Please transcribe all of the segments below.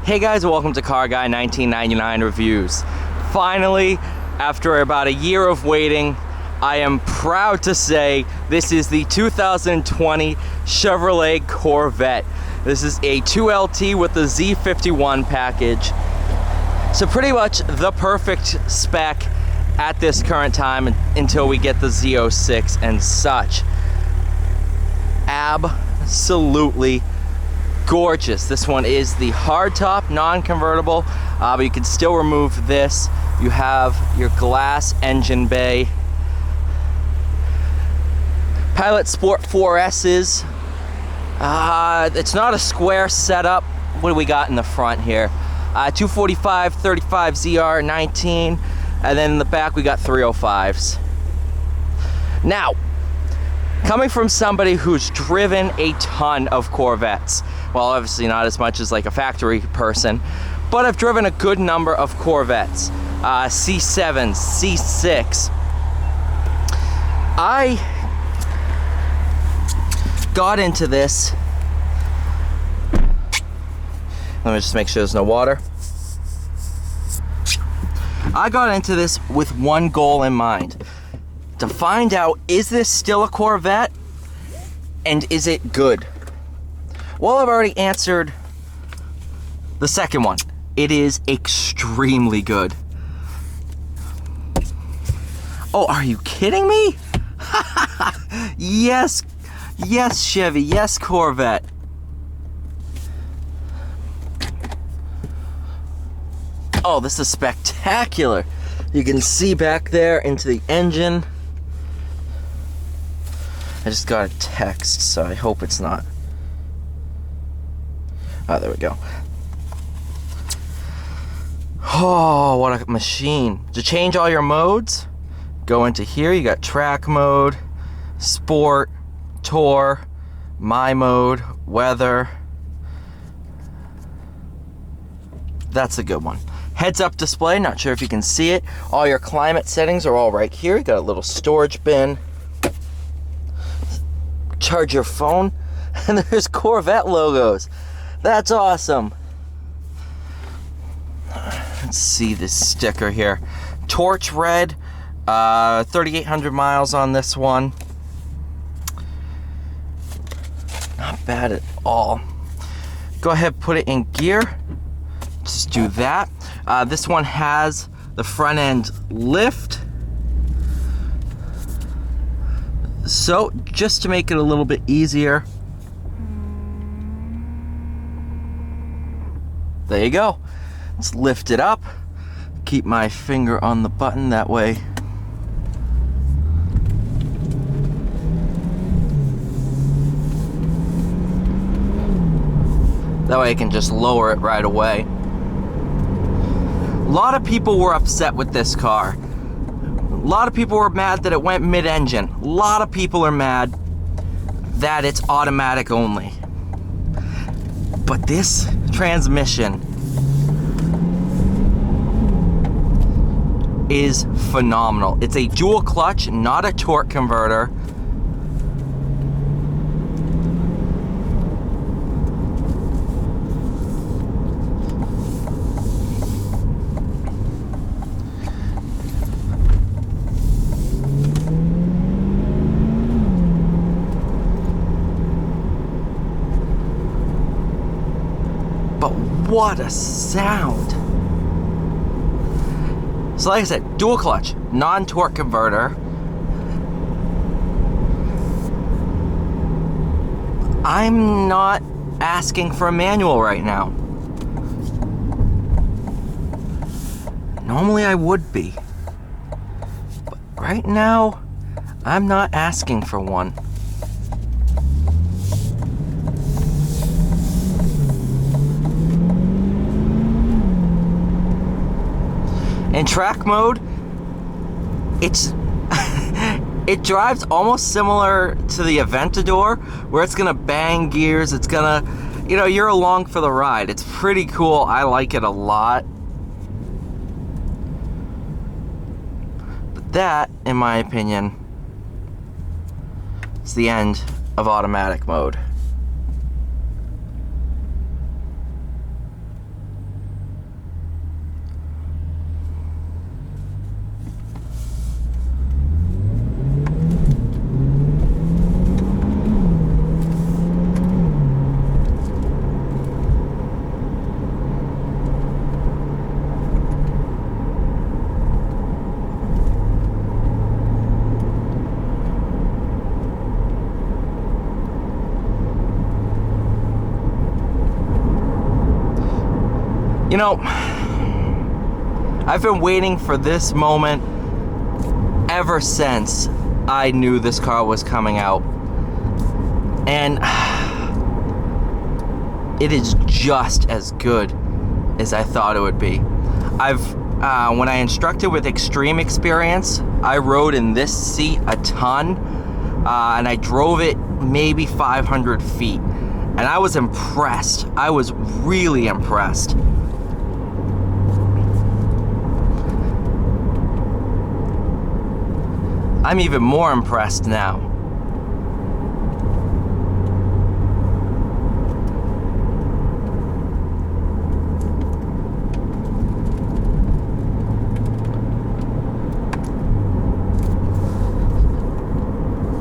Hey guys, welcome to Car Guy 1999 Reviews. Finally, after about a year of waiting, I am proud to say this is the 2020 Chevrolet Corvette. This is a 2LT with the Z51 package. So pretty much the perfect spec at this current time until we get the Z06 and such. Absolutely gorgeous. This one is the hardtop, non-convertible, but you can still remove this. You have your glass engine bay. Pilot Sport 4S's. It's not a square setup. What do we got in the front here? 245, 35 ZR19, and then in the back we got 305s. Now, coming from somebody who's driven a ton of Corvettes, well, obviously not as much as like a factory person, but I've driven a good number of Corvettes, C7s, C6. I got into this. Let me just make sure there's no water. I got into this with one goal in mind: to find out, is this still a Corvette, and is it good? Well, I've already answered the second one. It is extremely good. Oh, are you kidding me? Yes, yes, Chevy, yes, Corvette. Oh, this is spectacular. You can see back there into the engine. I just got a text, so I hope it's not. Oh, there we go. Oh, what a machine. To change all your modes, go into here. You got track mode, sport, tour, my mode, weather. That's a good one. Heads up display, not sure if you can see it. All your climate settings are all right here. You got a little storage bin. Charge your phone, and there's Corvette logos. That's awesome. Let's see this sticker here. Torch red, 3,800 miles on this one. Not bad at all. Go ahead, put it in gear. Just do that. This one has the front end lift. So, just to make it a little bit easier, there you go. Let's lift it up. Keep my finger on the button, that way I can just lower it right away. A lot of people were upset with this car. A lot of people were mad that it went mid-engine. A lot of people are mad that it's automatic only. But this transmission is phenomenal. It's a dual clutch, not a torque converter. But what a sound. So like I said, dual clutch, non-torque converter. I'm not asking for a manual right now. Normally I would be. But right now, I'm not asking for one. In track mode, it drives almost similar to the Aventador, where it's gonna bang gears, it's gonna, you're along for the ride. It's pretty cool. I like it a lot. But that, in my opinion, is the end of automatic mode. You know, I've been waiting for this moment ever since I knew this car was coming out. And it is just as good as I thought it would be. When I instructed with Extreme Experience, I rode in this seat a ton, and I drove it maybe 500 feet. And I was impressed. I was really impressed. I'm even more impressed now.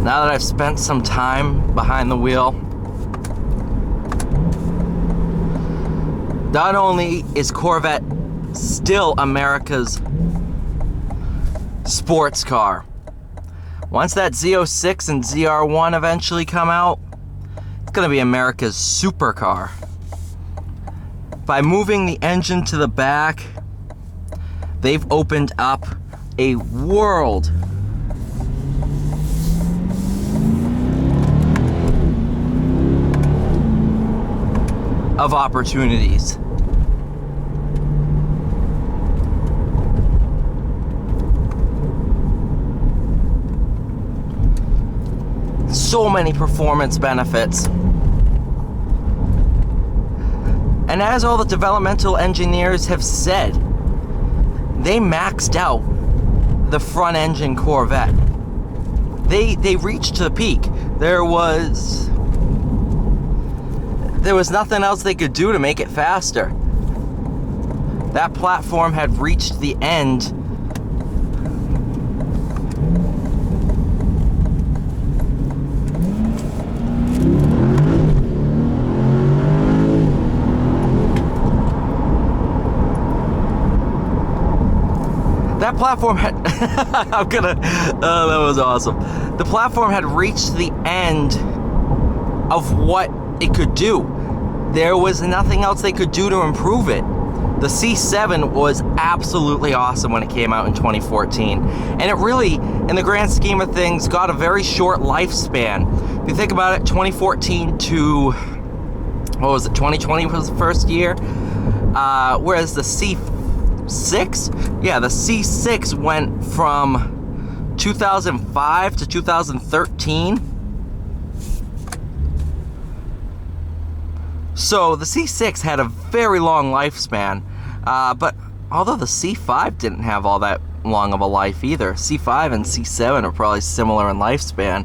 Now that I've spent some time behind the wheel, not only is Corvette still America's sports car, once that Z06 and ZR1 eventually come out, it's going to be America's supercar. By moving the engine to the back, they've opened up a world of opportunities. So many performance benefits. And as all the developmental engineers have said, they maxed out the front engine Corvette. They reached the peak. There was nothing else they could do to make it faster. That platform had reached the end that platform had that was awesome. The platform had reached the end of what it could do. There was nothing else they could do to improve it. The C7 was absolutely awesome when it came out in 2014. And it really, in the grand scheme of things, got a very short lifespan. If you think about it, 2014 to, 2020 was the first year? Whereas the C6, the C6 went from 2005 to 2013. So the C6 had a very long lifespan, but although the C5 didn't have all that long of a life either, C5 and C7 are probably similar in lifespan.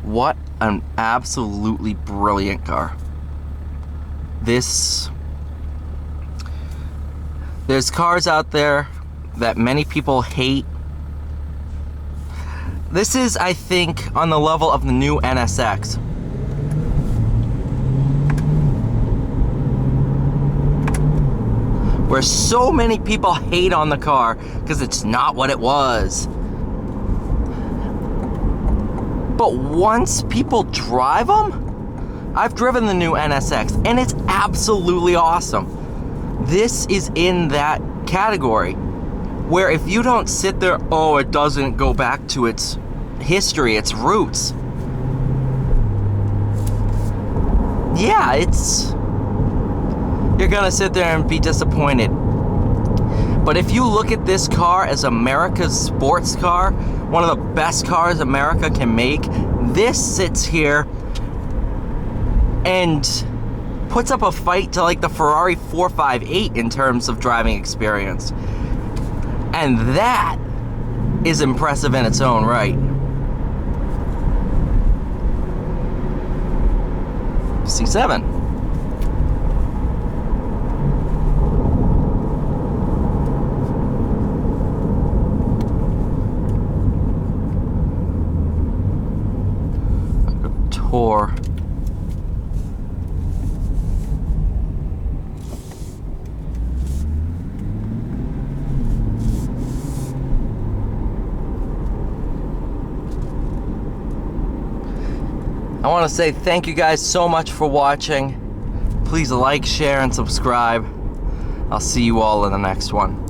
What an absolutely brilliant car. There's cars out there that many people hate. This is, I think, on the level of the new NSX. Where so many people hate on the car because it's not what it was. But once people drive them, I've driven the new NSX and it's absolutely awesome. This is in that category where if you don't sit there, it doesn't go back to its history, its roots. Yeah, you're gonna sit there and be disappointed. But if you look at this car as America's sports car, one of the best cars America can make, this sits here and puts up a fight to like the Ferrari 458 in terms of driving experience. And that is impressive in its own right. C7. Tour. I want to say thank you guys so much for watching. Please like, share, and subscribe. I'll see you all in the next one.